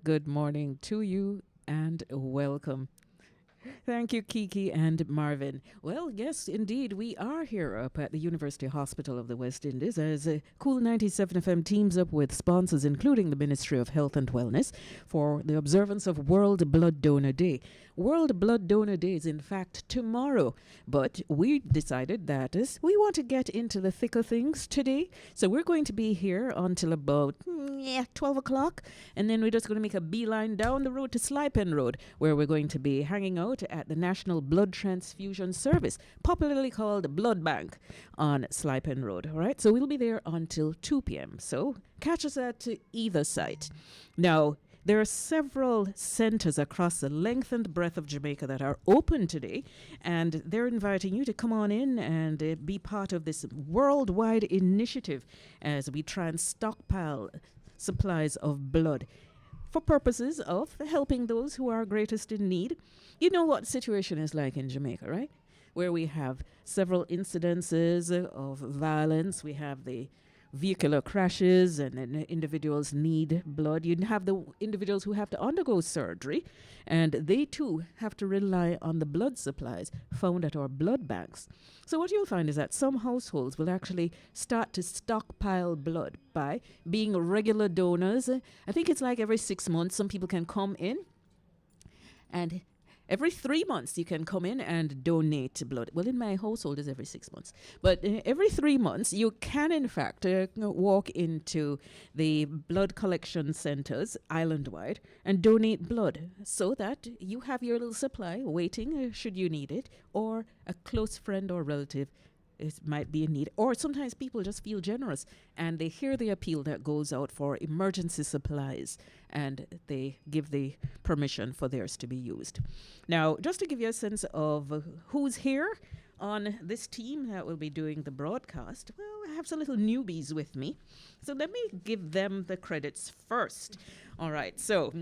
Good morning to you and welcome. Thank you, Kiki and Marvin. Well, yes, indeed, we are here up at the University Hospital of the West Indies as Cool 97 FM teams up with sponsors, including the Ministry of Health and Wellness, for the observance of World Blood Donor Day. World Blood Donor Day is, in fact, tomorrow, but we decided that we want to get into the thick of things today, so we're going to be here until about 12 o'clock, and then we're just going to make a beeline down the road to Slipen Road, where we're going to be hanging out at the National Blood Transfusion Service, popularly called Blood Bank, on Slipen Road. All right, so we'll be there until 2 p.m. So catch us at either site. Now, there are several centers across the length and breadth of Jamaica that are open today, and they're inviting you to come on in and be part of this worldwide initiative as we try and stockpile supplies of blood for purposes of helping those who are greatest in need. You know what the situation is like in Jamaica, right? Where we have several incidences of violence. We have the vehicular crashes, and then individuals need blood. You have the individuals who have to undergo surgery, and they too have to rely on the blood supplies found at our blood banks. So what you'll find is that some households will actually start to stockpile blood by being regular donors. I think it's like every 6 months some people can come in, and every 3 months, you can come in and donate blood. Well, in my household, it's every 6 months. But every 3 months, you can, in fact, walk into the blood collection centers island-wide and donate blood so that you have your little supply waiting should you need it, or a close friend or relative it might be in need. Or sometimes people just feel generous and they hear the appeal that goes out for emergency supplies and they give the permission for theirs to be used. Now, just to give you a sense of who's here on this team that will be doing the broadcast, well, I have some little newbies with me. So let me give them the credits first. All right, so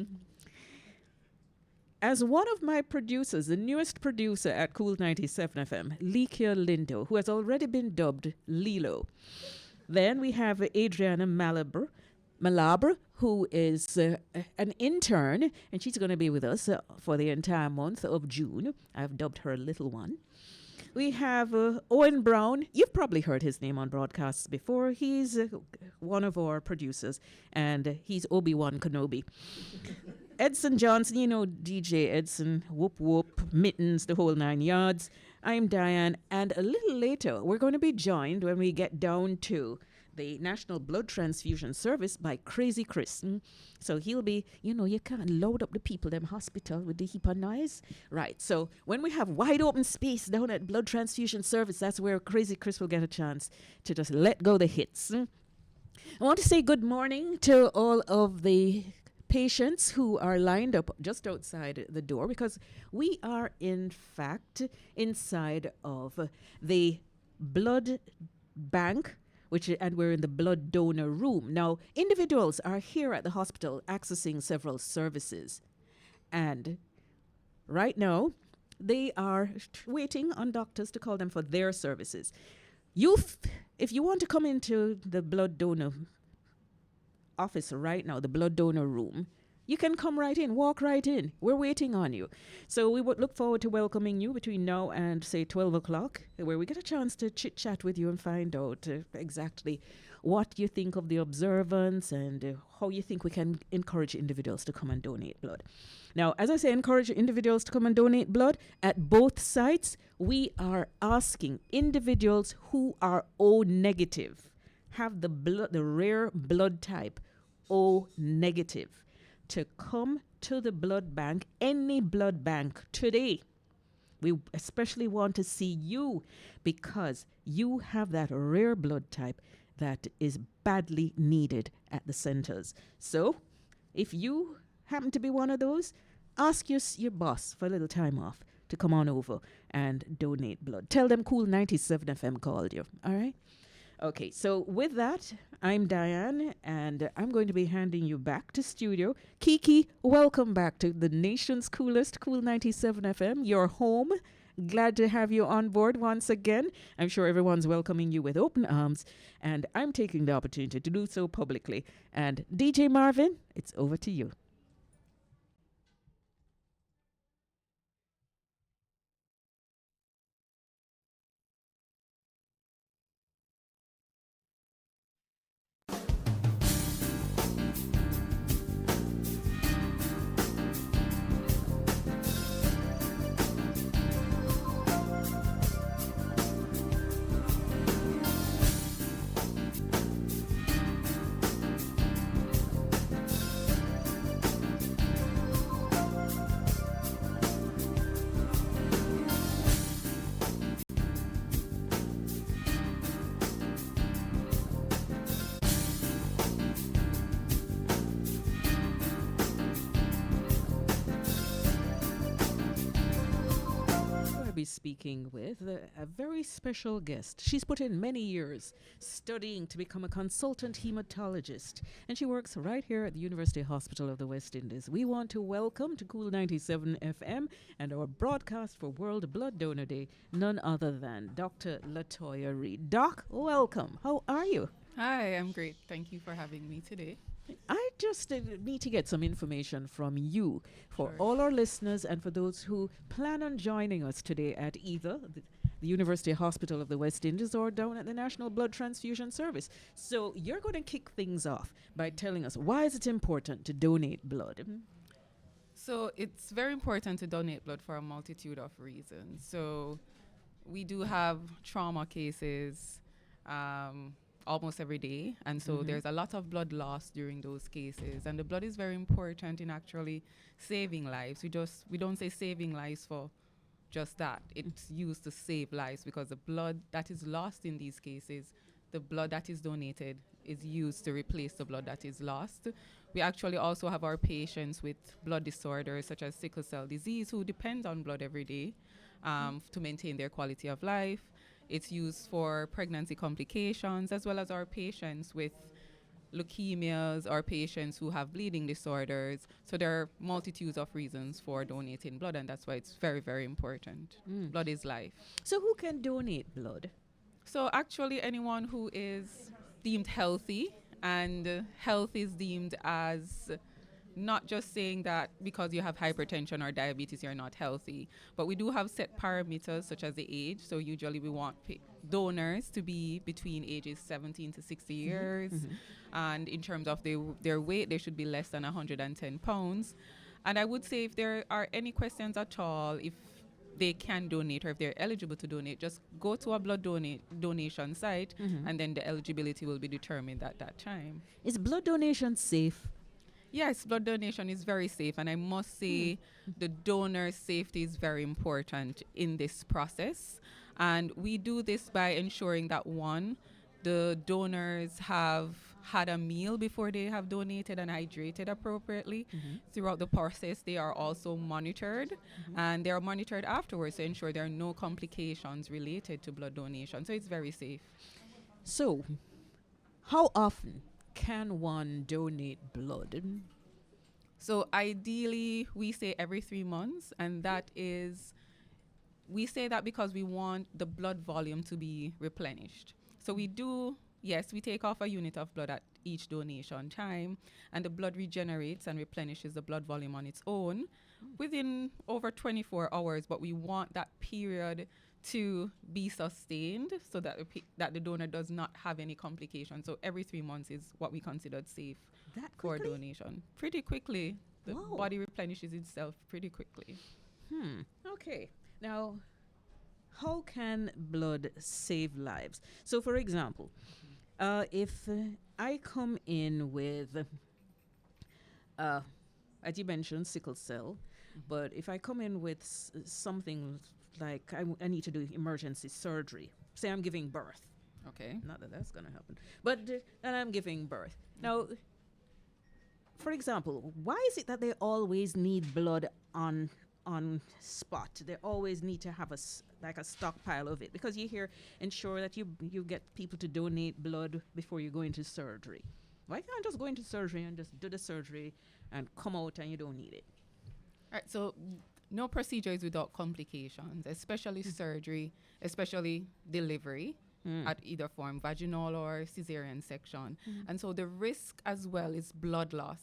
as one of my producers, the newest producer at Cool 97 FM, Likia Lindo, who has already been dubbed Lilo. Then we have Adriana Malabre, who is an intern, and she's going to be with us for the entire month of June. I've dubbed her Little One. We have Owen Brown. You've probably heard his name on broadcasts before. He's one of our producers, and he's Obi-Wan Kenobi. Edson Johnson, you know DJ Edson, whoop whoop, mittens, the whole 9 yards. I'm Diane, and a little later, we're going to be joined when we get down to the National Blood Transfusion Service by Crazy Chris. So he'll be, you can't load up the people, them hospital with the heap of noise. Right, so when we have wide open space down at Blood Transfusion Service, that's where Crazy Chris will get a chance to just let go the hits. I want to say good morning to all of the patients who are lined up just outside the door, because we are in fact inside of the blood bank, and we're in the blood donor room. Now, individuals are here at the hospital accessing several services, and right now they are waiting on doctors to call them for their services. If you want to come into the blood donor office right now, the blood donor room, you can come right in, walk right in. We're waiting on you. So we would look forward to welcoming you between now and, say, 12 o'clock, where we get a chance to chit-chat with you and find out exactly what you think of the observance and how you think we can encourage individuals to come and donate blood. Now, as I say, encourage individuals to come and donate blood at both sites. We are asking individuals who are O negative, have the rare blood type O negative, to come to the blood bank, any blood bank today. We especially want to see you because you have that rare blood type that is badly needed at the centers. So if you happen to be one of those, ask your boss for a little time off to come on over and donate blood. Tell them Cool 97 FM called you, all right? Okay, so with that, I'm Diane, and I'm going to be handing you back to studio. Kiki, welcome back to the nation's coolest Cool 97 FM, your home. Glad to have you on board once again. I'm sure everyone's welcoming you with open arms, and I'm taking the opportunity to do so publicly. And DJ Marvin, it's over to you. be speaking with a very special guest. She's put in many years studying to become a consultant hematologist, and she works right here at the University Hospital of the West Indies. We want to welcome to Cool 97 FM and our broadcast for World Blood Donor Day, none other than Dr. Latoya Reed. Doc, welcome. How are you? Hi, I'm great. Thank you for having me today. I just need to get some information from you for Sure. all our listeners and for those who plan on joining us today at either the University Hospital of the West Indies or down at the National Blood Transfusion Service. So you're going to kick things off by telling us, why is it important to donate blood? So it's very important to donate blood for a multitude of reasons. So we do have trauma cases almost every day, and so there's a lot of blood loss during those cases, and the blood is very important in actually saving lives. We don't say saving lives for just that. It's used to save lives because the blood that is lost in these cases, the blood that is donated, is used to replace the blood that is lost. We actually also have our patients with blood disorders such as sickle cell disease who depend on blood every day to maintain their quality of life. It's used for pregnancy complications, as well as our patients with leukemias or patients who have bleeding disorders. So there are multitudes of reasons for donating blood, and that's why it's very, very important. Blood is life. So who can donate blood? So actually anyone who is deemed healthy, and health is deemed as not just saying that because you have hypertension or diabetes you're not healthy, but we do have set parameters such as the age. So usually we want donors to be between ages 17 to 60 years, and in terms of their weight, they should be less than 110 pounds. And I would say if there are any questions at all, if they can donate or if they're eligible to donate, just go to a blood donation site, and then the eligibility will be determined at that time. Is blood donation safe? Yes, blood donation is very safe, and I must say the donor's safety is very important in this process. And we do this by ensuring that, one, the donors have had a meal before they have donated and hydrated appropriately. Throughout the process, they are also monitored, and they are monitored afterwards to ensure there are no complications related to blood donation. So it's very safe. So, how often can one donate blood? So ideally, we say every 3 months, and that is, we say that because we want the blood volume to be replenished. So we do, yes, we take off a unit of blood at each donation time, and the blood regenerates and replenishes the blood volume on its own within over 24 hours, but we want that period to be sustained so that that the donor does not have any complications. So every 3 months is what we considered safe for donation. Pretty quickly. The body replenishes itself pretty quickly. Okay. Now, how can blood save lives? So, for example, if I come in with, as you mentioned, sickle cell, but if I come in with something like I need to do emergency surgery, say I'm giving birth. Okay. Not that that's going to happen, but and I'm giving birth. Now, for example, why is it that they always need blood on spot? They always need to have a stockpile of it, because you hear ensure that you get people to donate blood before you go into surgery. Why can't I just go into surgery and just do the surgery and come out and you don't need it? All right, so no procedure is without complications, especially surgery, especially delivery at either form, vaginal or cesarean section. And so the risk as well is blood loss,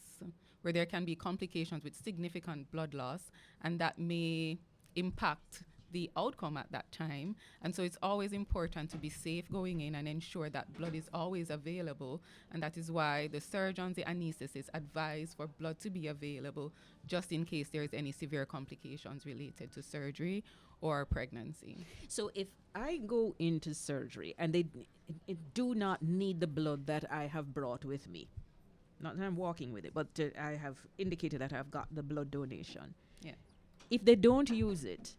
where there can be complications with significant blood loss, and that may impact the outcome at that time. And so it's always important to be safe going in and ensure that blood is always available. And that is why the surgeons, the anesthetists advise for blood to be available just in case there is any severe complications related to surgery or pregnancy. So if I go into surgery and they do not need the blood that I have brought with me, not that I'm walking with it, but I have indicated that I've got the blood donation. Yeah. If they don't use it,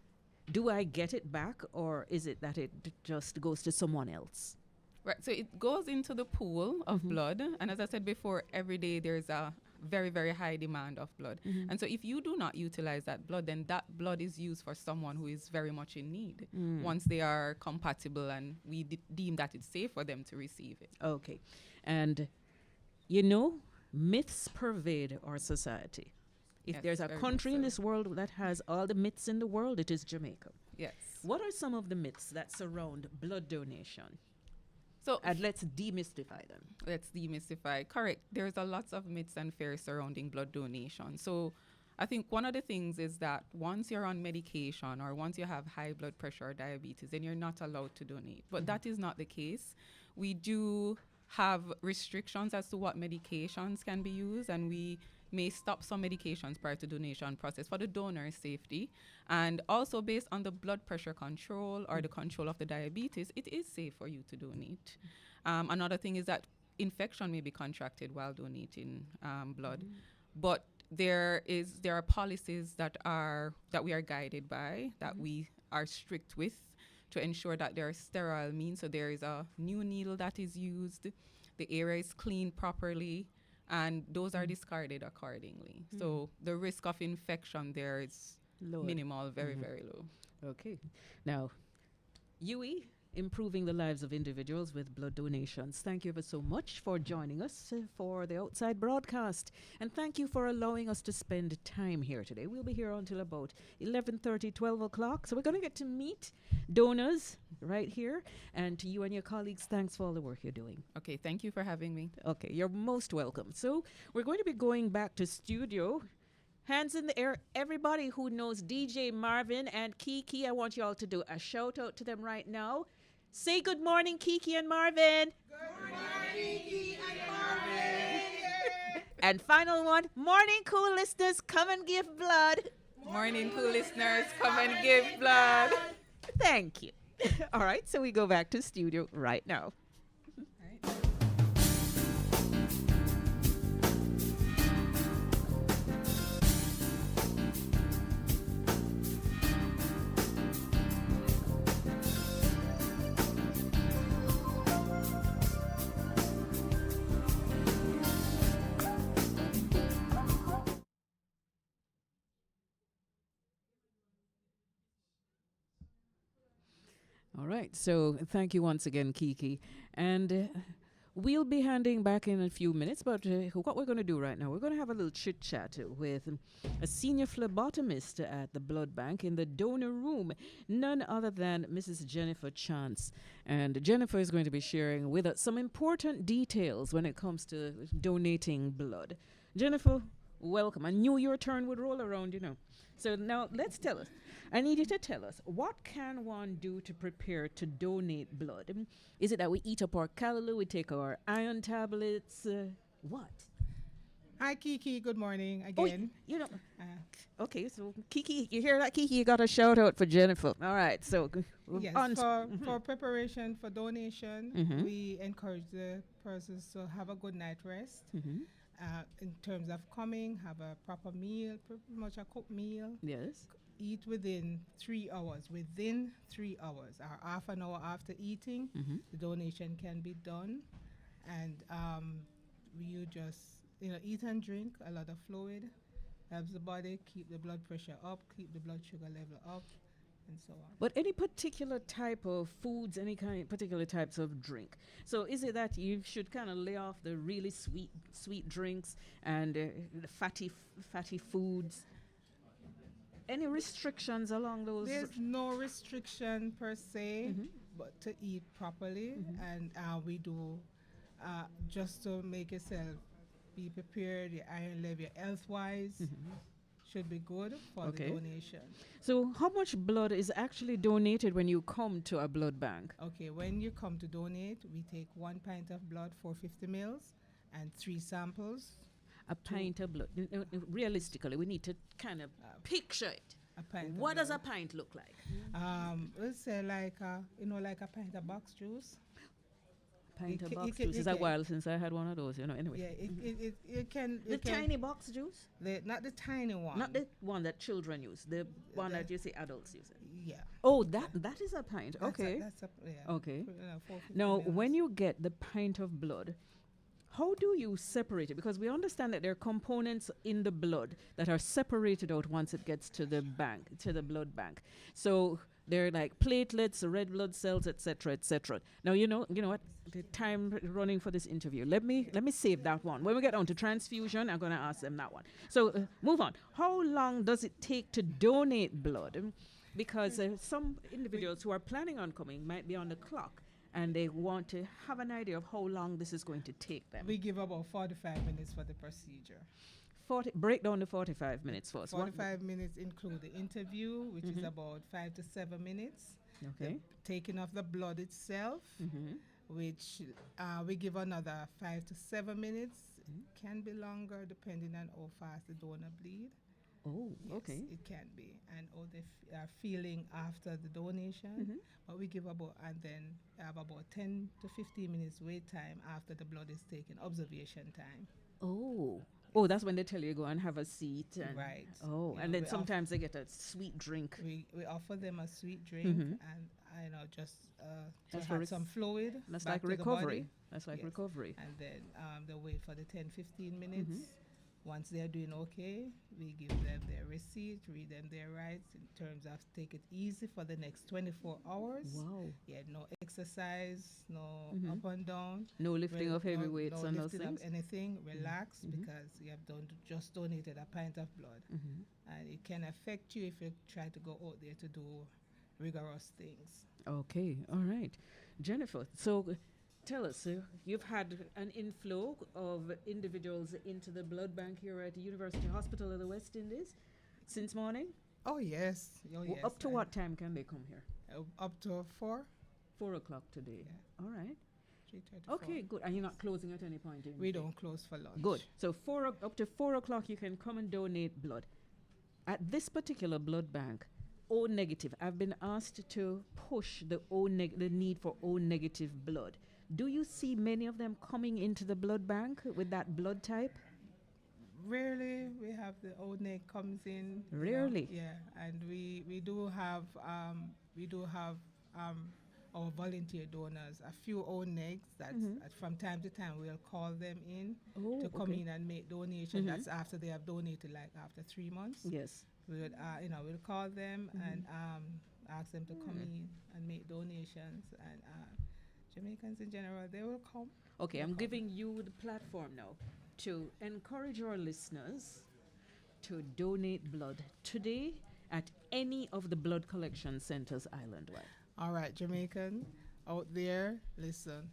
do I get it back, or is it that it just goes to someone else? Right, so it goes into the pool of blood, and as I said before, every day there's a very, very high demand of blood. And so if you do not utilize that blood, then that blood is used for someone who is very much in need once they are compatible and we deem that it's safe for them to receive it. Okay. And, you know, myths pervade our society. If Yes, there's a very country much in so. this world that has all the myths in the world, it is Jamaica. Yes. What are some of the myths that surround blood donation? So And let's demystify them. let's demystify. Correct. There's a lots of myths and fears surrounding blood donation. So I think one of the things is that once you're on medication or once you have high blood pressure or diabetes, then you're not allowed to donate. But that is not the case. We do have restrictions as to what medications can be used, and we may stop some medications prior to donation process for the donor's safety. And also based on the blood pressure control or the control of the diabetes, it is safe for you to donate. Another thing is that infection may be contracted while donating blood, but there are policies that we are guided by, that we are strict with, to ensure that there are sterile means. So there is a new needle that is used, the area is cleaned properly, and those are discarded accordingly. So the risk of infection there is Lower. minimal, very, very low. Okay. Now, Yui, improving the lives of individuals with blood donations. Thank you ever so much for joining us for the Outside broadcast. And thank you for allowing us to spend time here today. We'll be here until about 11:30, 12 o'clock. So we're going to get to meet donors right here. And to you and your colleagues, thanks for all the work you're doing. Okay, thank you for having me. Okay, you're most welcome. So we're going to be going back to studio. Hands in the air. Everybody who knows DJ Marvin and Kiki, I want you all to do a shout out to them right now. Say good morning, Kiki and Marvin. Good morning, Kiki and Marvin. And final one, morning, cool listeners, come and give blood. Morning, cool listeners. Come and give blood. Thank you. All right, so we go back to studio right now. All right, so thank you once again, Kiki. And we'll be handing back in a few minutes, but what we're going to do right now, we're going to have a little chit chat with a senior phlebotomist at the blood bank in the donor room, none other than Mrs. Jennifer Chance. And Jennifer is going to be sharing with us some important details when it comes to donating blood. Jennifer, welcome. I knew your turn would roll around, you know. So now let's tell us. I need you to tell us, what can one do to prepare to donate blood? Is it that we eat up our callaloo, we take our iron tablets? What? Hi, Kiki. Good morning Oh, again. you know. Okay, so Kiki, you hear that, Kiki? You got a shout out for Jennifer. All right, so Yes, for preparation for donation, we encourage the persons to have a good night rest. In terms of coming, have a proper meal, pretty much a cooked meal. Yes. Eat within 3 hours. Within 3 hours, or half an hour after eating, the donation can be done. And you just eat and drink a lot of fluid, helps the body keep the blood pressure up, keep the blood sugar level up, and so on. But any particular type of foods, any kind particular types of drink? So is it that you should kind of lay off the really sweet drinks and the fatty foods? Any restrictions along those? There's no restriction per se, but to eat properly, and we do just to make yourself be prepared. Your iron level, health-wise, should be good for the donation. So how much blood is actually donated when you come to a blood bank? Okay, when you come to donate, we take 1 pint of blood, 450 mils, and 3 samples. A pint of blood. Realistically, we need to kind of picture it. A pint. What of does a blood. pint look like? Let's say like a pint of box juice. Pint of ca- box it ca- juice. it It's a ca- while since I had one of those, anyway. Yeah, it can. The tiny box juice? Not the tiny one. Not the one that children use, the one that you see adults use. Yeah. Oh, that is a pint. That's okay. yeah. Okay. 450 Now, mils. when you get the pint of blood, how do you separate it? Because we understand that there are components in the blood that are separated out once it gets to the bank, to the blood bank. So they're like platelets, red blood cells, etc., etc. Now you know what? The time running for this interview. Let me save that one. When we get on to transfusion, I'm going to ask them that one. So move on. How long does it take to donate blood? Because some individuals who are planning on coming might be on the clock, and they want to have an idea of how long this is going to take them. We give about 45 minutes for the procedure. Break down the 45 minutes for us. 45 minutes include the interview, which is about 5 to 7 minutes. Okay. The taking of the blood itself, which we give another 5 to 7 minutes. Can be longer depending on how fast the donor bleed. Oh, Yes, okay. it can be, and how they are feeling after the donation. But we give and then have about 10 to 15 minutes wait time after the blood is taken, observation time. Oh, that's when they tell you go and have a seat. And Right. Oh, You and know, then we sometimes they get a sweet drink. We offer them a sweet drink and just to That's for have some fluid. That's back like to the recovery. body. That's like Yes. recovery. And then they wait for the 10, 15 minutes. Once they're doing okay, we give them their receipt, read them their rights in terms of take it easy for the next 24 hours. Wow. Yeah, no exercise, no up and down. No lifting of heavy weights no and those lifting things. of anything. Relax because you have just donated a pint of blood. And it can affect you if you try to go out there to do rigorous things. Okay, all right. Jennifer, so tell us, you've had an inflow of individuals into the blood bank here at the University Hospital of the West Indies since morning? Oh, yes. Oh, yes. Up to what time can they come here? Up to 4. 4 o'clock today. Yeah. All right. 3:34. Okay, good. And you're not closing at any point? We don't close for lunch. Good. So up to 4 o'clock, you can come and donate blood. At this particular blood bank, O negative, I've been asked to push the the need for O negative blood. Do you see many of them coming into the blood bank with that blood type? Rarely we have the old neck comes in. you know, Rarely? Yeah, and we do have our volunteer donors, a few old necks that from time to time we'll call them in to come in and make donations. That's after they have donated, like after 3 months. Yes. We would we'll call them and ask them to come in and make donations, and Jamaicans in general, they will come. Okay, They'll I'm come. giving you the platform now to encourage our listeners to donate blood today at any of the blood collection centers island-wide. All right, Jamaican out there, listen.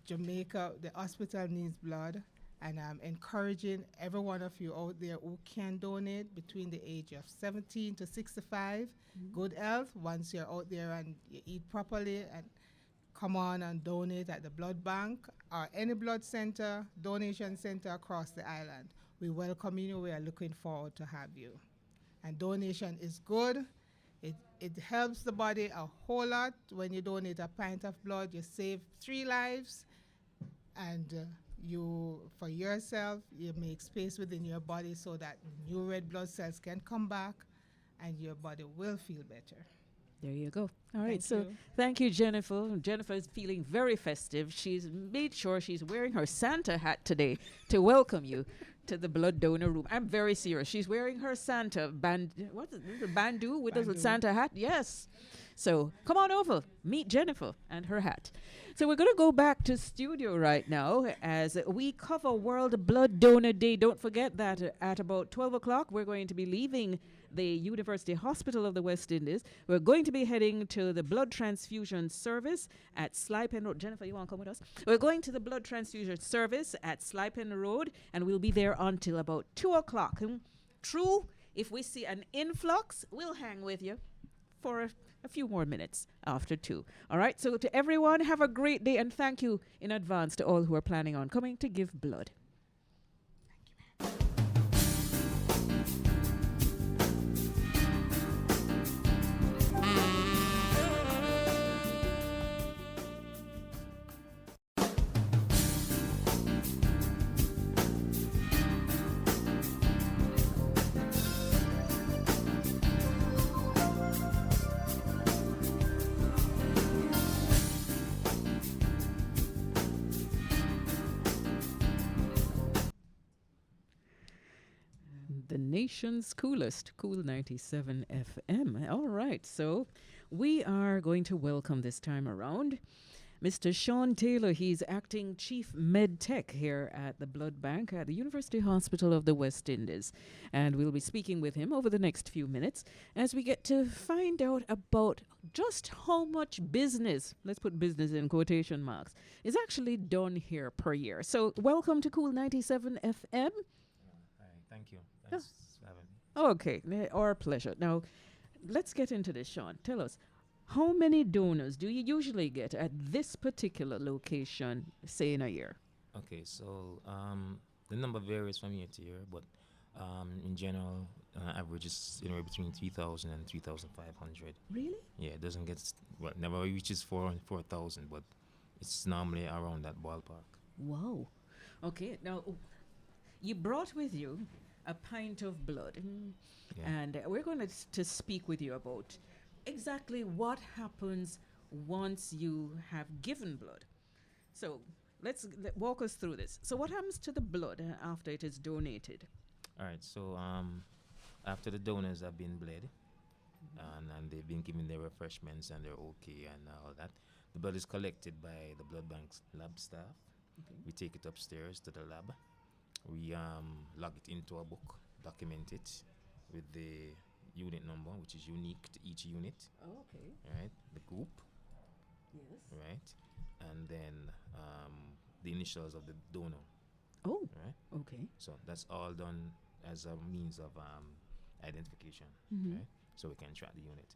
Jamaica, the hospital needs blood, and I'm encouraging every one of you out there who can donate between the age of 17 to 65. Good health, once you're out there and you eat properly, and come on and donate at the blood bank or any blood center, donation center across the island. We welcome you. We are looking forward to have you. And donation is good. It helps the body a whole lot. When you donate a pint of blood, you save 3 lives, and for yourself, you make space within your body so that new red blood cells can come back, and your body will feel better. There you go. All right. Thank So you. thank you, Jennifer. Jennifer is feeling very festive. She's made sure she's wearing her Santa hat today to welcome you to the blood donor room. I'm very serious. She's wearing her Santa what is it, bandeau with a Bandeau. Santa hat. Yes. So come on over, meet Jennifer and her hat. So we're going to go back to studio right now as we cover World Blood Donor Day. Don't forget that at about 12 o'clock, we're going to be leaving the University Hospital of the West Indies. We're going to be heading to the blood transfusion service at Sly Pen Road. Jennifer, you want to come with us? We're going to the blood transfusion service at Sly Pen Road, and we'll be there until about 2 o'clock. True, if we see an influx, we'll hang with you for a few more minutes after 2. All right, so to everyone, have a great day, and thank you in advance to all who are planning on coming to give blood. The nation's coolest, Cool 97 FM. All right, so we are going to welcome this time around Mr. Sean Taylor. He's acting chief med tech here at the blood bank at the University Hospital of the West Indies. And we'll be speaking with him over the next few minutes as we get to find out about just how much business, let's put business in quotation marks, is actually done here per year. So welcome to Cool 97 FM. Hi, thank you. Thanks for having me. Okay, our pleasure. Now, let's get into this, Sean. Tell us, how many donors do you usually get at this particular location, say, in a year? Okay, so the number varies from year to year, but in general, average is anywhere between 3,000 and 3,500. Really? Yeah, it doesn't get, well, never reaches 4,000, but it's normally around that ballpark. Wow. Okay, now, you brought with you a pint of blood, Yeah. and we're going to speak with you about exactly what happens once you have given blood. So walk us through this. So what happens to the blood after it is donated? All right, so after the donors have been bled, and they've been given their refreshments and they're okay and all that, the blood is collected by the blood bank's lab staff. Okay. We take it upstairs to the lab. We log it into a book, document it with the unit number, which is unique to each unit, Oh, okay. right? The group, Yes. right? And then the initials of the donor, Oh, right? okay. So that's all done as a means of identification, Mhm. right? So we can track the unit.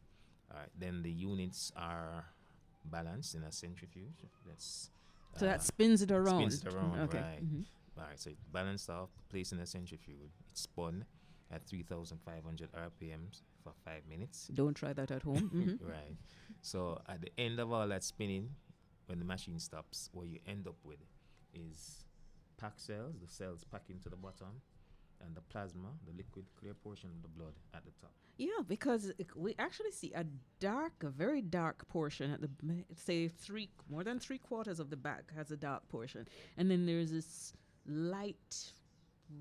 All right. Then the units are balanced in a centrifuge. That's So that spins it around. spins it around, Okay. right. Mhm. All right, so it's balanced off, placed in a centrifuge. It's spun at 3,500 RPMs for 5 minutes. Don't try that at home. Mhm. Right. So at the end of all that spinning, when the machine stops, what you end up with is packed cells, the cells pack into the bottom, and the plasma, the liquid clear portion of the blood at the top. Yeah, because we actually see a very dark portion at the, say, more than 3/4 of the back has a dark portion. And then there's this light,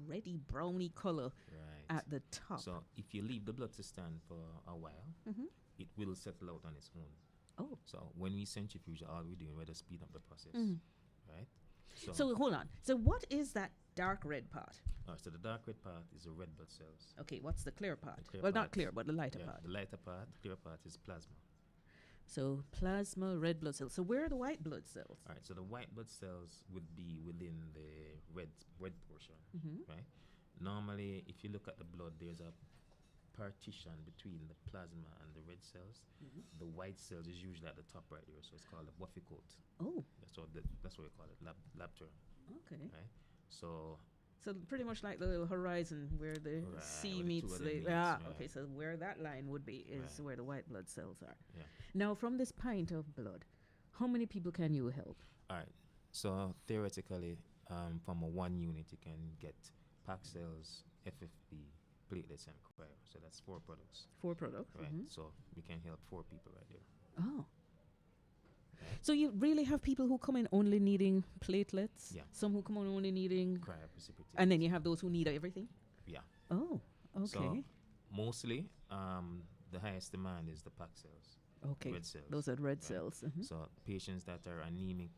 reddy, browny color Right. at the top. So if you leave the blood to stand for a while, Mhm. it will settle out on its own. Oh. So when we centrifuge, all we're doing, we're just speed up the process, Mhm. right? So hold on. So what is that dark red part? So the dark red part is the red blood cells. Okay, what's the clear part? clear Well, not part. clear, but the lighter Yeah, part. the lighter part, the clear part is plasma. So plasma, red blood cells. So where are the white blood cells? All right, so the white blood cells would be within the red portion, Mhm. right? Normally, if you look at the blood, there's a partition between the plasma and the red cells. The white cells is usually at the top right here, so it's called a buffy coat. Oh, That's what we call it, lab term, okay. right? So So pretty much like the little horizon where the Right, sea where the meets two of the them meets, okay. right. So where that line would be is Right. where the white blood cells are. Yeah. Now, from this pint of blood, how many people can you help? all right, so theoretically, from a one unit, you can get packed cells, FFP, platelets, and cryo. So that's 4 products, 4 products. right? Mhm. So we can help 4 people right there. Oh. So you really have people who come in only needing platelets. Yeah. Some who come in only needing, Cryo precipitate. and then you have those who need everything. Yeah. Oh. Okay. So mostly, the highest demand is the packed cells, okay. red cells. Those are red right? cells. Mhm. So patients that are anemic,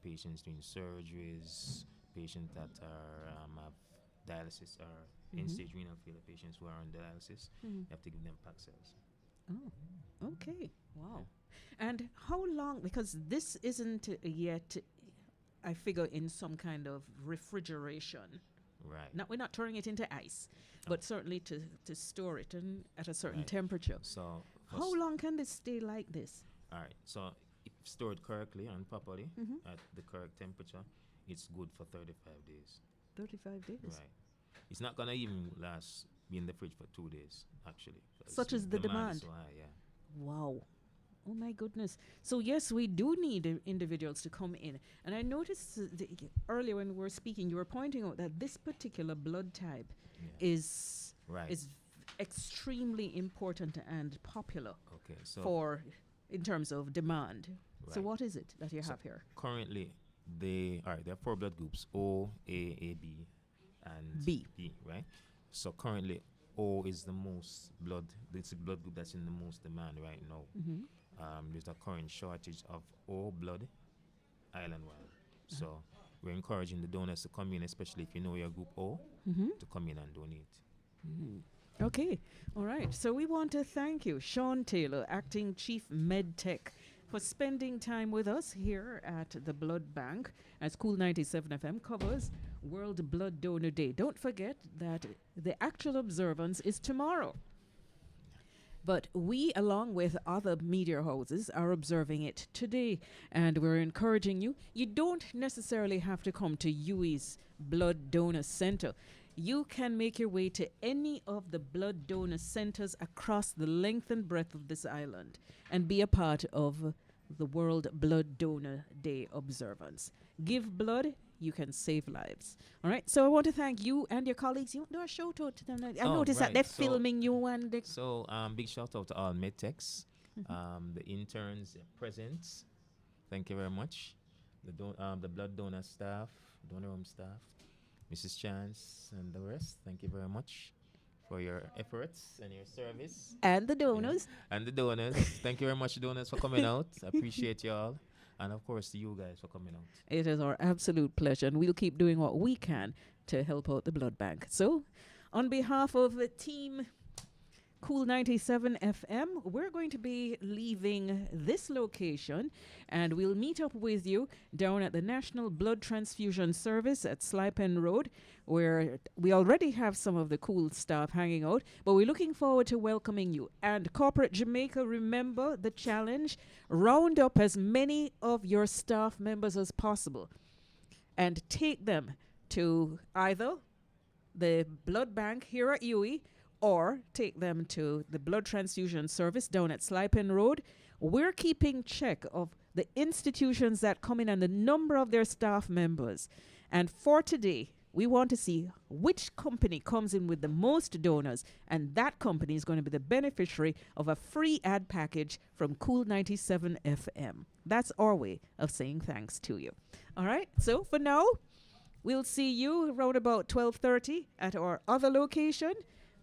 patients doing surgeries, patients that are have dialysis or end-stage renal failure, patients who are on dialysis, Mhm. you have to give them packed cells. Oh, okay. Wow. And how long, because this isn't yet, I figure, in some kind of refrigeration. Right. We're not turning it into ice, but certainly to store it at a certain Right. temperature. So How long can this stay like this? all right. So if stored correctly and properly Mhm. at the correct temperature, it's good for 35 days. 35 days. Right. It's not gonna even be in the fridge for 2 days, actually. 'cause Such as the is demand. so high, yeah. Wow. Oh my goodness. So yes, we do need individuals to come in. And I noticed earlier when we were speaking, you were pointing out that this particular blood type Yeah. is Right. extremely important and popular Okay. So in terms of demand. So Right. what is it that you So have here? currently, there are 4 blood groups: O, A, AB, and B. right? So currently, O is the most blood. It's the blood group that's in the most demand right now. There's a current shortage of O blood island-wide. So we're encouraging the donors to come in, especially if you know your group O, to come in and donate. Okay, all right. So we want to thank you, Sean Taylor, Acting Chief Med Tech, for spending time with us here at the Blood Bank as KOOL97 FM covers World Blood Donor Day. Don't forget that the actual observance is tomorrow. But we, along with other media houses, are observing it today. And we're encouraging you. You don't necessarily have to come to UWI's Blood Donor Center. You can make your way to any of the blood donor centers across the length and breadth of this island and be a part of the World Blood Donor Day observance. Give blood, you can save lives. All right. So I want to thank you and your colleagues. You do a shout out to them. I noticed that they're filming you and they big shout out to all medtechs, the interns, the present. Thank you very much. The blood donor staff, donor room staff, Mrs. Chance and the rest. Thank you very much for your efforts and your service. And the donors. Yeah. And the donors. Thank you very much, donors, for coming out. I appreciate you all. And of course, to you guys for coming out. It is our absolute pleasure, and we'll keep doing what we can to help out the blood bank. So, on behalf of the team KOOL97 FM, we're going to be leaving this location, and we'll meet up with you down at the National Blood Transfusion Service at Sly Pen Road, where we already have some of the KOOL staff hanging out, but we're looking forward to welcoming you. And Corporate Jamaica, remember the challenge: round up as many of your staff members as possible and take them to either the blood bank here at UWI or take them to the blood transfusion service down at Sly Pen Road. We're keeping check of the institutions that come in and the number of their staff members. And for today, we want to see which company comes in with the most donors, and that company is going to be the beneficiary of a free ad package from KOOL97 FM. That's our way of saying thanks to you. All right, so for now, we'll see you around about 12:30 at our other location.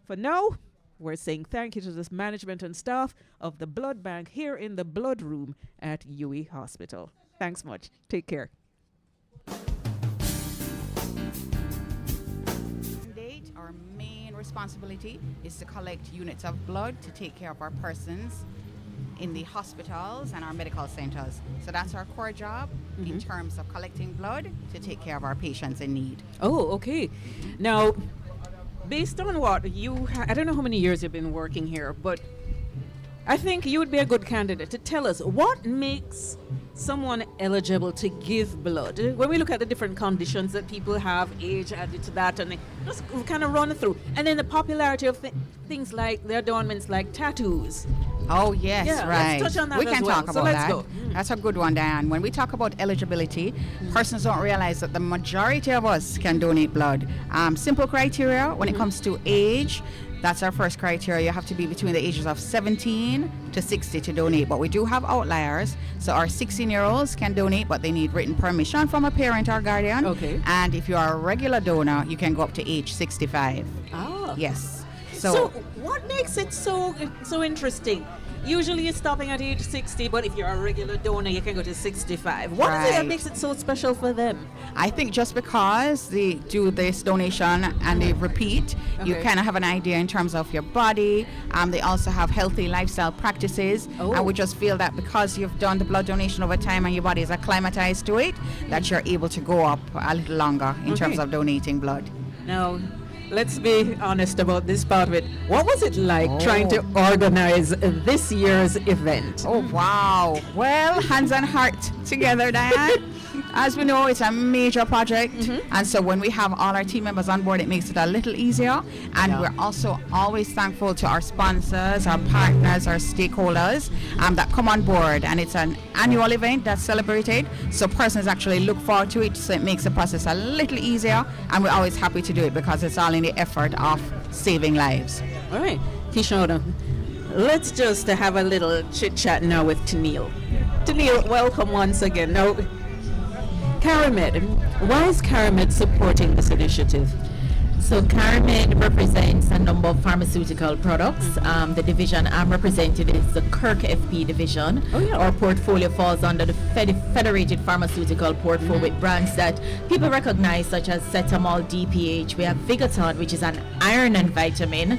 For now, we're saying thank you to this management and staff of the blood bank here in the blood room at UWI Hospital. Thanks much. Take care. Our main responsibility is to collect units of blood to take care of our persons in the hospitals and our medical centers. So that's our core job in terms of collecting blood to take care of our patients in need. Oh, okay. Now, based on what you I don't know how many years you've been working here, but I think you would be a good candidate to tell us what makes someone eligible to give blood. When we look at the different conditions that people have, age added to that, and they just kind of run through. And then the popularity of things like the adornments like tattoos. Oh, yes, yeah, right. Let's touch on that we can as well. talk about that. Go. That's a good one, Diane. When we talk about eligibility, persons don't realize that the majority of us can donate blood. Simple criteria when it comes to age. That's our first criteria. You have to be between the ages of 17 to 60 to donate. But we do have outliers. So our 16-year-olds can donate, but they need written permission from a parent or guardian. Okay. And if you are a regular donor, you can go up to age 65. Ah. Yes. So what makes it so interesting? Usually you're stopping at age 60, but if you're a regular donor, you can go to 65. What is it that makes it so special for them? I think just because they do this donation and they repeat, you kind of have an idea in terms of your body. They also have healthy lifestyle practices. And we just feel that because you've done the blood donation over time and your body is acclimatized to it, that you're able to go up a little longer in terms of donating blood. Now, let's be honest about this part of it. What was it like trying to organize this year's event? Oh, wow. Well, hands and heart together, Diane. As we know, it's a major project. And so when we have all our team members on board, it makes it a little easier. And we're also always thankful to our sponsors, our partners, our stakeholders that come on board. And it's an annual event that's celebrated. So persons actually look forward to it. So it makes the process a little easier. And we're always happy to do it because it's all in the effort of saving lives. All right. Kishona, let's just have a little chit-chat now with Tennille. Tennille, welcome once again. Now, CARIMED, why is CARIMED supporting this initiative? So Caramed represents a number of pharmaceutical products. The division I'm represented is the Kirk FP division. Oh, yeah. Our portfolio falls under the Federated Pharmaceutical Portfolio with brands that people recognize, such as Cetamol, DPH. We have Vigaton, which is an iron and vitamin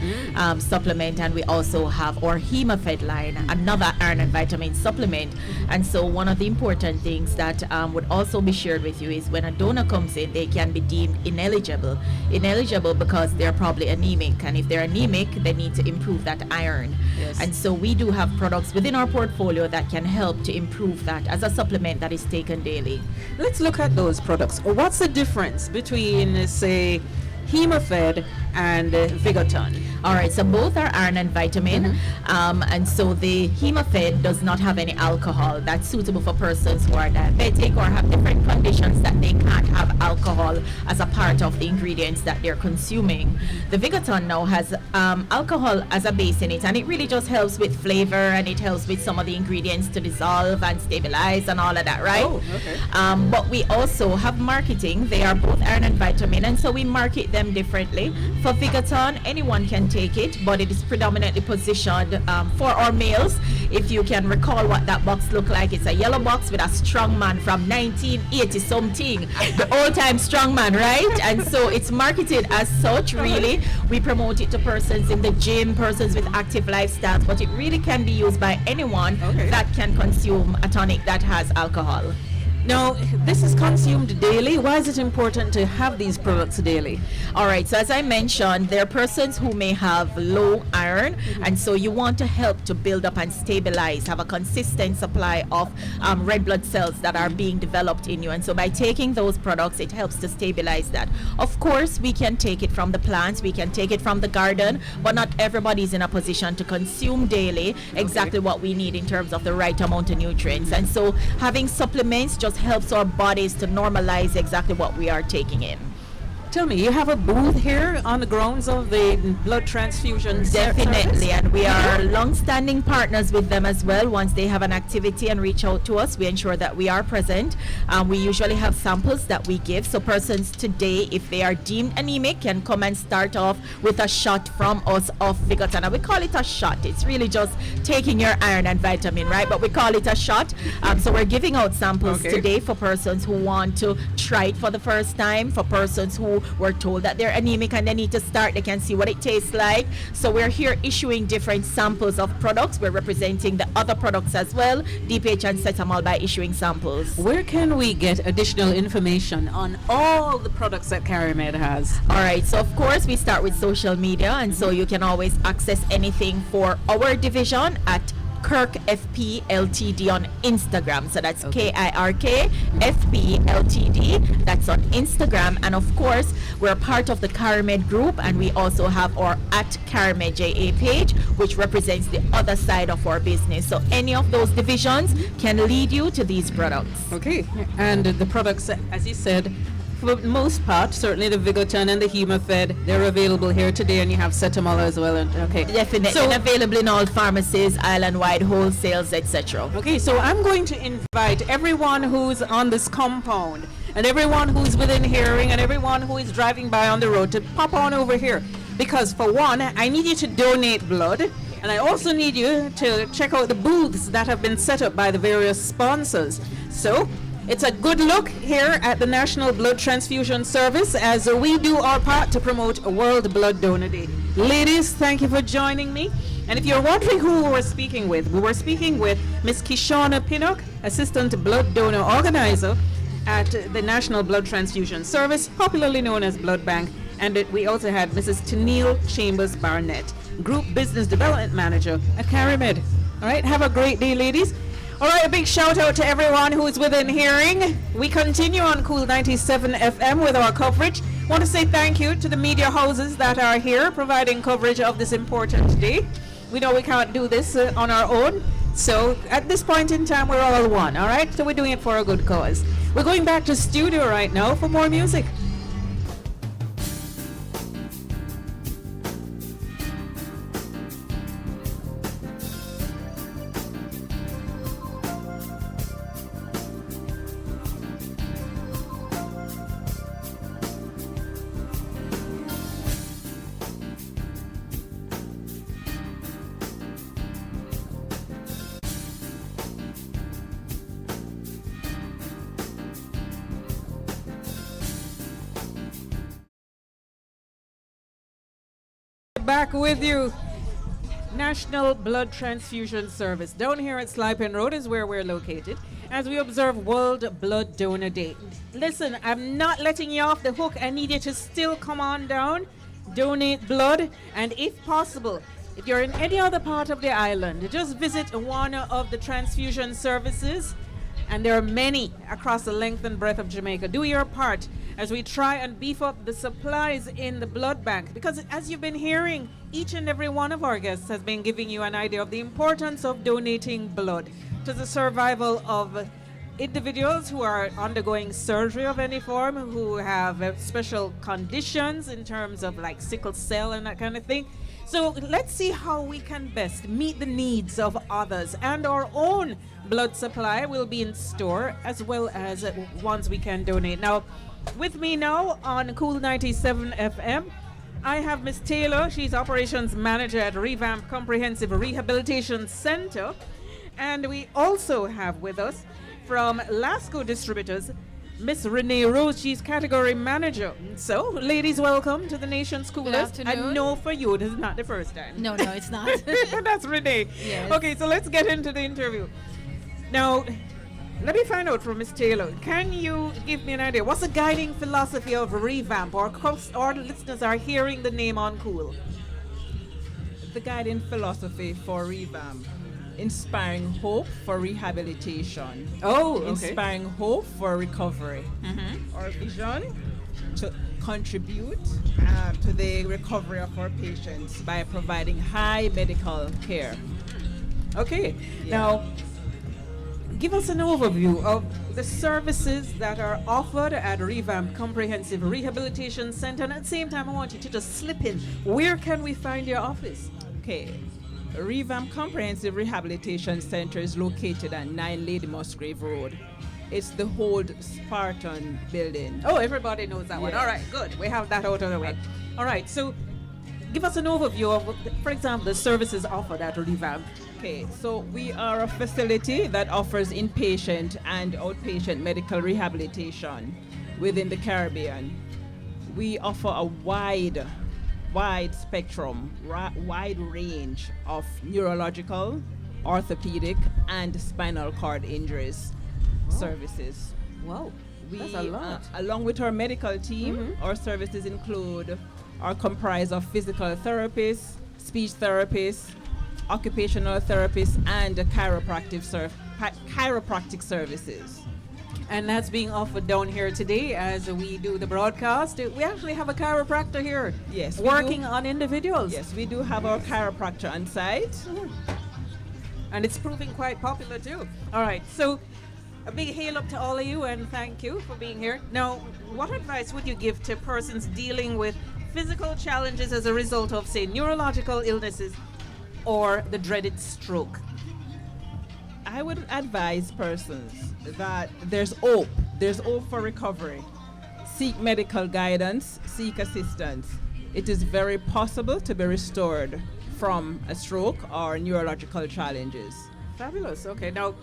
supplement, and we also have our HemoFed line, another iron and vitamin supplement. And so one of the important things that would also be shared with you is when a donor comes in, they can be deemed ineligible because they're probably anemic, and if they're anemic, they need to improve that iron. Yes. And so we do have products within our portfolio that can help to improve that as a supplement that is taken daily. Let's look at those products. What's the difference between, say, HemoFed and Vigaton? All right, so both are iron and vitamin, and so the HemoFed does not have any alcohol. That's suitable for persons who are diabetic or have different conditions that they can't have alcohol as a part of the ingredients that they're consuming. The Vigaton now has alcohol as a base in it, and it really just helps with flavor, and it helps with some of the ingredients to dissolve and stabilize and all of that, right? Oh, okay. But we also have marketing. They are both iron and vitamin, and so we market them differently. For Vigaton, anyone can take it, but it is predominantly positioned for our males. If you can recall what that box looked like, it's a yellow box with a strong man from 1980 something, the old-time strong man, right? And so it's marketed as such. Really, we promote it to persons in the gym, persons with active lifestyles, but it really can be used by anyone that can consume a tonic that has alcohol. Now, this is consumed daily. Why is it important to have these products daily? All right, so as I mentioned, there are persons who may have low iron, and so you want to help to build up and stabilize, have a consistent supply of red blood cells that are being developed in you. And so by taking those products, it helps to stabilize that. Of course, we can take it from the plants, we can take it from the garden, but not everybody is in a position to consume daily exactly what we need in terms of the right amount of nutrients. And so having supplements just helps our bodies to normalize exactly what we are taking in. Tell me, you have a booth here on the grounds of the blood transfusion Definitely, service? and we are long-standing partners with them as well. Once they have an activity and reach out to us, we ensure that we are present. We usually have samples that we give, so persons today, if they are deemed anemic, can come and start off with a shot from us of Vigaton. And we call it a shot. It's really just taking your iron and vitamin, right? But we call it a shot. So we're giving out samples today for persons who want to try it for the first time, for persons who were told that they're anemic and they need to start, they can see what it tastes like. So we're here issuing different samples of products. We're representing the other products as well, DPH and Cetamol, by issuing samples. Where can we get additional information on all the products that Caramed has? All right, so of course we start with social media, and so you can always access anything for our division at Kirk FP Ltd on Instagram. So that's KIRK FP Ltd. That's on Instagram. And of course, we're part of the Caramed group, and we also have our at Caramed JA page, which represents the other side of our business. So any of those divisions can lead you to these products. Okay, and the products, as you said, for the most part, certainly the Vigaton and the HemoFed, they're available here today, and you have Cetamol as well. And Definitely, so and available in all pharmacies, island-wide wholesales, etc. Okay, so I'm going to invite everyone who's on this compound, and everyone who's within hearing, and everyone who is driving by on the road to pop on over here, because for one, I need you to donate blood, and I also need you to check out the booths that have been set up by the various sponsors. So it's a good look here at the National Blood Transfusion Service as we do our part to promote World Blood Donor Day. Ladies, thank you for joining me. And if you're wondering who we're speaking with, we were speaking with Miss Kishona Pinnock, Assistant Blood Donor Organizer at the National Blood Transfusion Service, popularly known as Blood Bank. And we also had Mrs. Tennille Chambers Barnett, Group Business Development Manager at Caramed. All right, have a great day, ladies. All right, a big shout out to everyone who is within hearing. We continue on KOOL97 FM with our coverage. Want to say thank you to the media houses that are here providing coverage of this important day. We know we can't do this on our own. So at this point in time, we're all one, all right? So we're doing it for a good cause. We're going back to studio right now for more music. back with you. National Blood Transfusion Service down here at Slipen Road is where we're located as we observe World Blood Donor Day. Listen, I'm not letting you off the hook. I need you to still come on down, donate blood, and if possible, if you're in any other part of the island, just visit one of the transfusion services, and there are many across the length and breadth of Jamaica. Do your part as we try and beef up the supplies in the blood bank, because as you've been hearing, each and every one of our guests has been giving you an idea of the importance of donating blood to the survival of individuals who are undergoing surgery of any form, who have special conditions in terms of like sickle cell and that kind of thing. So let's see how we can best meet the needs of others, and our own blood supply will be in store as well as ones we can donate. Now, with me now on KOOL97 FM, I have Miss Taylor. She's operations manager at Revamp Comprehensive Rehabilitation Center. And we also have with us from Lasco Distributors, Miss Renee Rose. She's category manager. So, ladies, welcome to the nation's coolest. I know for you, this is not the first time. No, it's not. That's Renee. Yes. Okay, so let's get into the interview. Now, let me find out from Miss Taylor. Can you give me an idea? What's the guiding philosophy of Revamp? Our listeners are hearing the name on Cool. The guiding philosophy for Revamp: inspiring hope for rehabilitation. Oh, okay. Inspiring hope for recovery. Our vision to contribute to the recovery of our patients by providing high medical care. Okay. Now, give us an overview of the services that are offered at Revamp Comprehensive Rehabilitation Center. And at the same time, I want you to just slip in. Where can we find your office? Okay. Revamp Comprehensive Rehabilitation Center is located at 9 Lady Musgrave Road. It's the old Spartan building. Oh, everybody knows that one. Yes. All right, good. We have that out of the way. All right, so give us an overview of, for example, the services offered at Revamp. Okay, so we are a facility that offers inpatient and outpatient medical rehabilitation within the Caribbean. We offer a wide spectrum, wide range of neurological, orthopedic, and spinal cord injuries services. Wow, We, that's a lot. along with our medical team, our services are comprised of physical therapists, speech therapists, occupational therapists, and chiropractic services. And that's being offered down here today as we do the broadcast. We actually have a chiropractor here. Yes, we working do. on individuals. Yes, we do have our chiropractor on site. And it's proving quite popular too. All right, so a big hail up to all of you and thank you for being here. Now, what advice would you give to persons dealing with physical challenges as a result of, say, neurological illnesses or the dreaded stroke? I would advise persons that there's hope. There's hope for recovery. Seek medical guidance, seek assistance. It is very possible to be restored from a stroke or neurological challenges. Fabulous. Okay, now,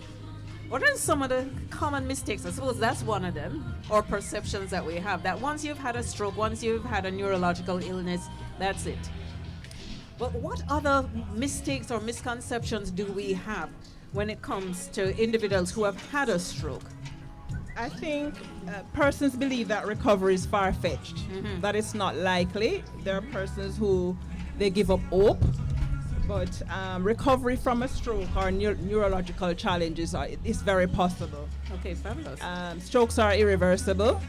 what are some of the common mistakes? I suppose that's one of them, or perceptions that we have, that once you've had a stroke, once you've had a neurological illness, that's it. But what other mistakes or misconceptions do we have when it comes to individuals who have had a stroke? I think persons believe that recovery is far-fetched, that it's not likely. There are persons who they give up hope, but recovery from a stroke or neurological challenges is very possible. Okay, fabulous. Strokes are irreversible.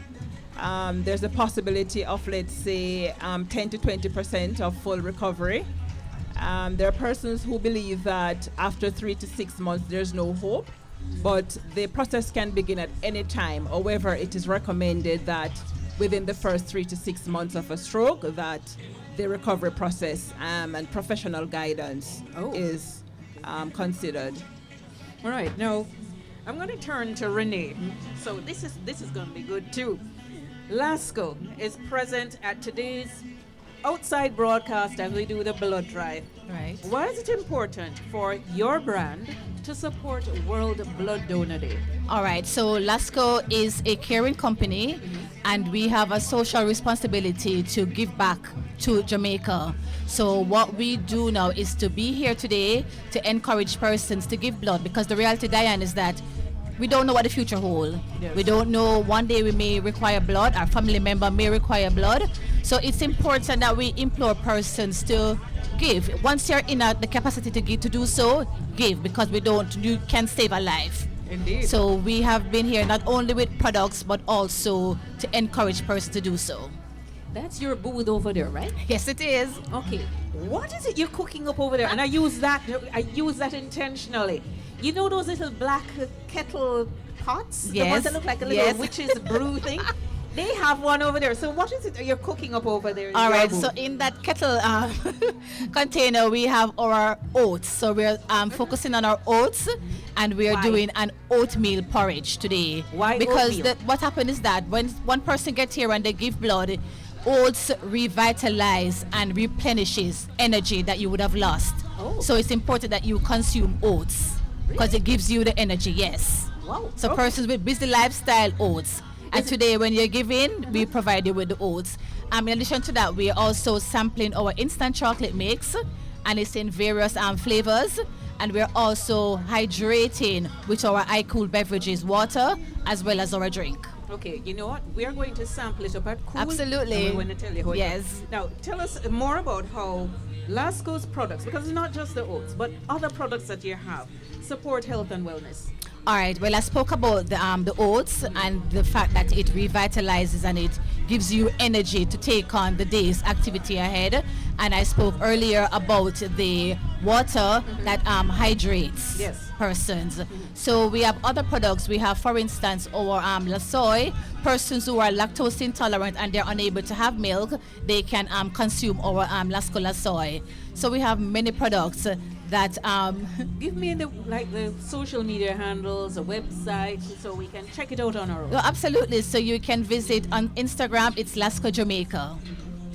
There's a possibility of, let's say, 10 to 20% of full recovery. There are persons who believe that after 3 to 6 months there's no hope, but the process can begin at any time. However, it is recommended that within the first 3 to 6 months of a stroke that the recovery process and professional guidance is considered. All right, now I'm going to turn to Renee. So this is going to be good too. Lasco is present at today's outside broadcast as we do the blood drive. Right. Why is it important for your brand to support World Blood Donor Day? All right, so LASCO is a caring company, and we have a social responsibility to give back to Jamaica. So what we do now is to be here today to encourage persons to give blood, because the reality, Diane, is that we don't know what the future holds. Yes. We don't know, one day we may require blood, our family member may require blood. So it's important that we implore persons to give. Once you're in the capacity to give, to do so, give, because you can save a life. Indeed. So we have been here not only with products, but also to encourage persons to do so. That's your booth over there, right? Yes, it is. Okay. What is it you're cooking up over there? And I use that intentionally. You know those little black kettle pots? The ones Yes. that look like a little Yes. witch's brew thing? They have one over there. So what is it you're cooking up over there? in All your right, booth? so in that kettle container, we have our oats. So we're focusing on our oats, and we're Why? doing an oatmeal porridge today. Why Because oatmeal? what happened is that when one person gets here and they give blood, oats revitalize and replenishes energy that you would have lost. Oh. So it's important that you consume oats because it gives you the energy, yes. Wow. So Okay. persons with busy lifestyle, oats. And today when you're giving, we provide you with the oats. In addition to that, we are also sampling our instant chocolate mix, and it's in various flavors. And we're also hydrating with our iCool beverages, water, as well as our drink. Okay, you know what? We are going to sample it up at Cool. Absolutely. And we're going to tell you how Yes. it is. Now, tell us more about how Lasco's products, because it's not just the oats, but other products that you have, support health and wellness. All right. Well, I spoke about the oats and the fact that it revitalizes and it gives you energy to take on the day's activity ahead. And I spoke earlier about the water that hydrates Yes. persons. So we have other products. We have, for instance, our soy. Persons who are lactose intolerant and they're unable to have milk, they can consume our Lasco soy. So we have many products that Give me the social media handles, a website, so we can check it out on our own. Well, absolutely. So you can visit on Instagram. It's Lasco Jamaica.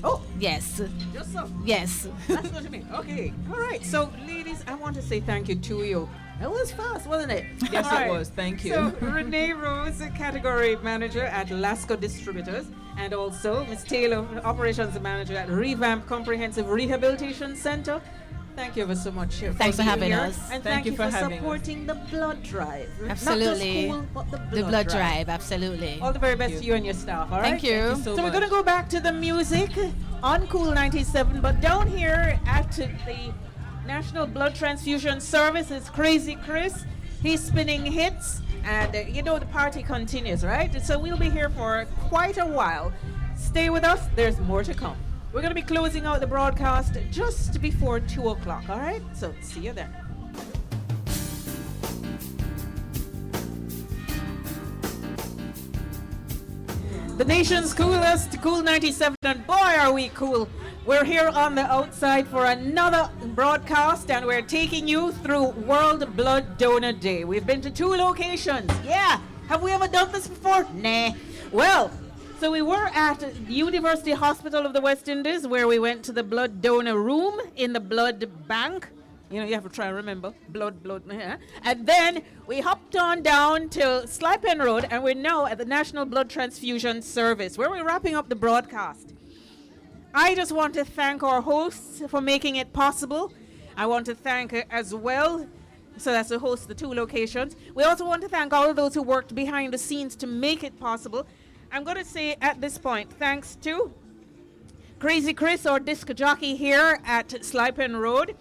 Oh, Yes. just so. Yes. That's what you mean. Okay. All right. So, ladies, I want to say thank you to you. It was fast, wasn't it? Yes, All it was. Thank you. So, Renee Rose, category manager at Lasco Distributors, and also Ms. Taylor, operations manager at Revamp Comprehensive Rehabilitation Center. Thank you ever so much. Thanks for being having here. us. And Thank thank you you for for having us. supporting the blood drive. Absolutely. Not just school, but The blood drive. Absolutely. All the very best you. to you and your staff. All right. Thank you. Thank you So so we're going to much. go back to the music on Cool 97, but down here at the National Blood Transfusion Service is Crazy Chris. He's spinning hits, and the party continues, right? So we'll be here for quite a while. Stay with us. There's more to come. We're going to be closing out the broadcast just before 2 o'clock, all right? So see you then. The nation's coolest, Cool 97, and boy are we cool. We're here on the outside for another broadcast, and we're taking you through World Blood Donor Day. We've been to 2 locations. Yeah. Have we ever done this before? Nah. Well, so we were at the University Hospital of the West Indies, where we went to the blood donor room in the blood bank. You have to try and remember. Blood. And then we hopped on down to Sly Pen Road, and we're now at the National Blood Transfusion Service, where we're wrapping up the broadcast. I just want to thank our hosts for making it possible. I want to thank as well, so that's the host of the 2 locations. We also want to thank all of those who worked behind the scenes to make it possible. I'm going to say at this point, thanks to Crazy Chris, our disc jockey here at Sly Pen Road.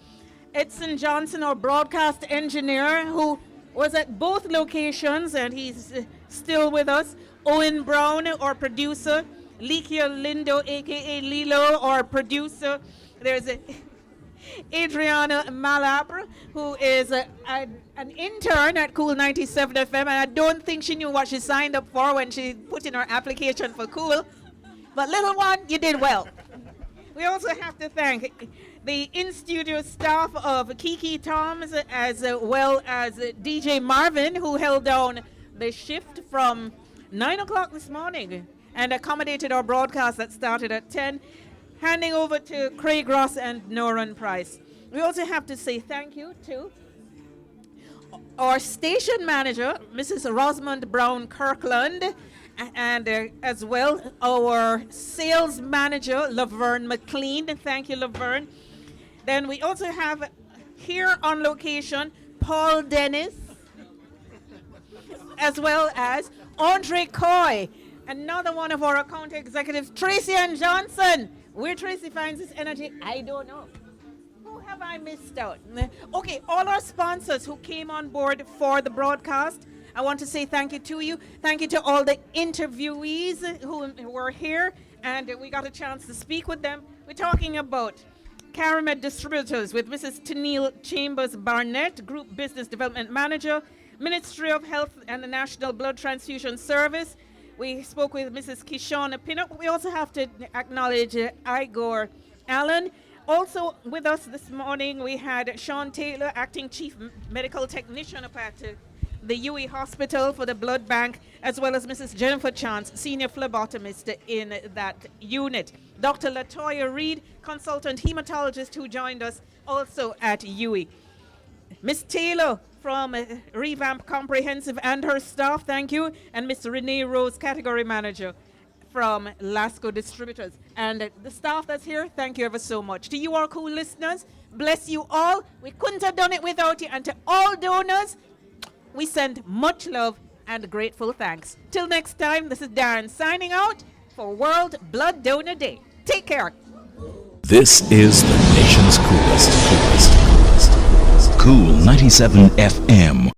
Edson Johnson, our broadcast engineer, who was at both locations, and he's still with us. Owen Brown, our producer. Likia Lindo, a.k.a. Lilo, our producer. There's Adriana Malabre, who is an intern at Cool 97 FM, and I don't think she knew what she signed up for when she put in her application for Cool. But little one, you did well. We also have to thank the in-studio staff of Kiki Toms, as well as DJ Marvin, who held down the shift from 9 o'clock this morning and accommodated our broadcast that started at 10. handing over to Craig Ross and Noran Price. We also have to say thank you to our station manager, Mrs. Rosamond Brown Kirkland, and as well our sales manager, Laverne McLean. Thank you, Laverne. Then we also have here on location, Paul Dennis, as well as Andre Coy, another one of our account executives, Tracy and Johnson. Where Tracy finds his energy, I don't know. Who have I missed out? Okay, all our sponsors who came on board for the broadcast, I want to say thank you to you. Thank you to all the interviewees who were here, and we got a chance to speak with them. We're talking about Caramed Distributors with Mrs. Tennille Chambers Barnett, Group Business Development Manager, Ministry of Health and the National Blood Transfusion Service. We spoke with Mrs. Kishona Pinnock. We also have to acknowledge Igor Allen. Also with us this morning, we had Sean Taylor, Acting Chief Medical Technician up at the UE Hospital for the blood bank, as well as Mrs. Jennifer Chance, Senior Phlebotomist in that unit. Dr. Latoya Reed, Consultant Hematologist, who joined us also at UE. Miss Taylor from Revamp Comprehensive and her staff, thank you. And Miss Renee Rose, Category Manager from Lasco Distributors. And the staff that's here, thank you ever so much. To you, our cool listeners, bless you all. We couldn't have done it without you. And to all donors, we send much love and grateful thanks. Till next time, this is Darren signing out for World Blood Donor Day. Take care. This is the nation's coolest. Cool 97 FM.